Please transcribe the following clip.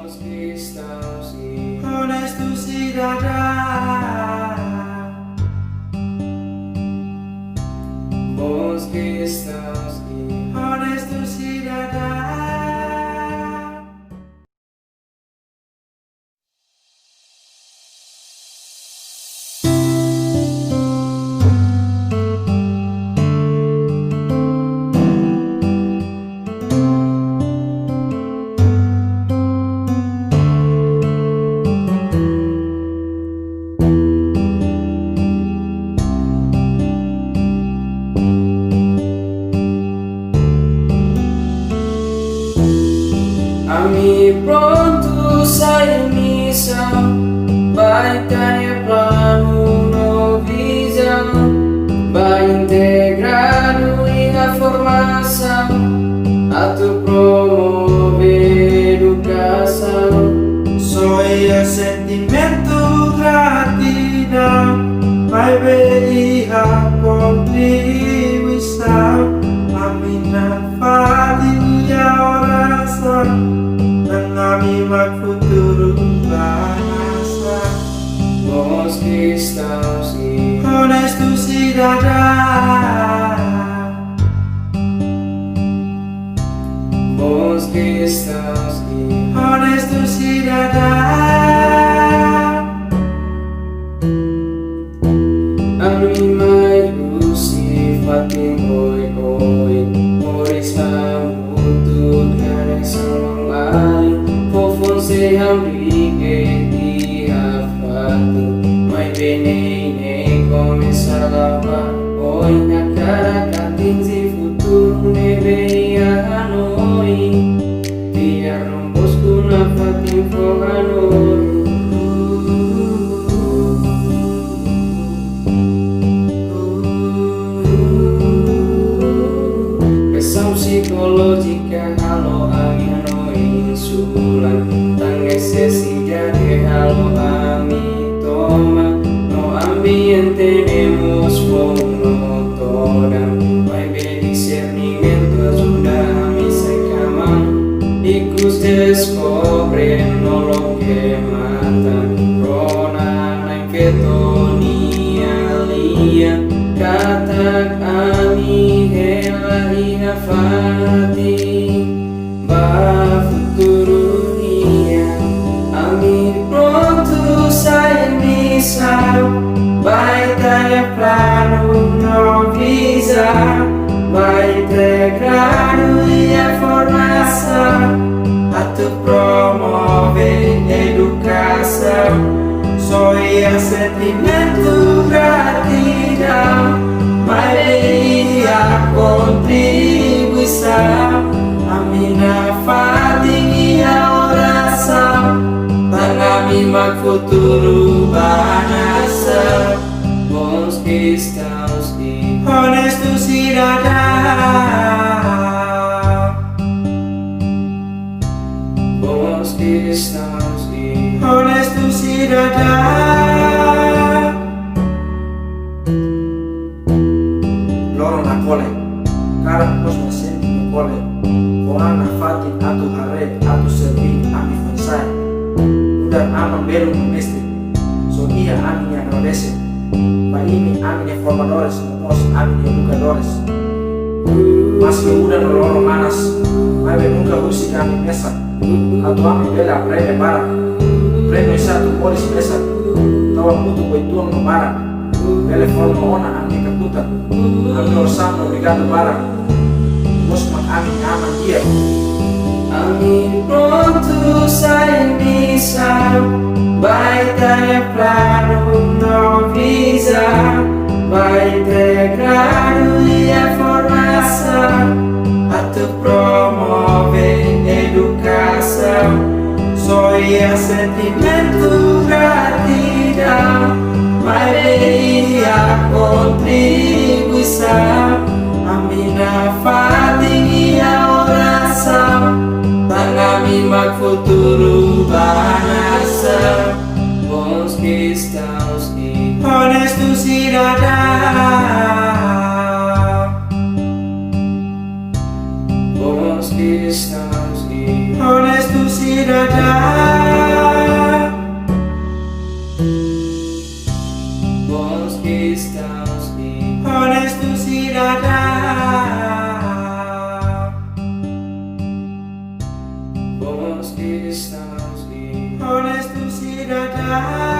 Bons cristãos e honesto cidadão, bons cristãos e honesto cidadão. Ami pronto sai missão, vai ter plano no visão, vai integrado e a formação, a tu promover educação. Soy sentimento gratidão, vai ver a contribuição, a minha família oração. Mengambil futuro bangsa, Bons cristãos e honesto cidadão, bons cristãos e honesto cidadão. Ami mai sifatin oi Moris hamutut ganeng samai Fofon se hamri di hafatu Mai benei começar lava Oi na cara katin si futuro nebe hanoi Biar rombosku na fatin foganoi psikologika halo angin no insulan tangue sesi jadi halo ami toma no ambiente nemos monotona vai ver discernimento ajuda a mi se camam icus descobre no lo que mata rona na ketonia lia katak ami hela ia fati ba futuro nia ami pronto sai missão vai ter plano no visão vai ter grado e a formação a tu promover educação. Soy sentimento gratidão, vai a contribuição, a minha família oração, para mim futuro bangsa, bons cristãos e honesto cidadão, bons cristãos e honesto cidadão. Loro na kole, cara pos presente na kole, orang na fati atu hare, atu servi, ami fansai. Udah aman belo nomeste, so ia ami yang rodese. Pa ini ami ne formadores, pos ami ne educadores. Mas que udah loro manas, mai nunca usi kami mesa. Atu ami bela preme para, preme satu polis mesa. Tawa mutu koituang no para. Telefon ona ami kaputa, ami orsam obrigado para. Bos mak ami aman dia. ami pronto sai missão vai ter plano no visão vai ter grado e a formação a tu promover educação. Soy sentimento gratidão vai a contribuição a minha família oração para mim futuro bangsa, bons cristãos e Honesto cidadão, bons cristãos e honesto cidadão. cidadão. Bons cristãos e honestos cidadãos.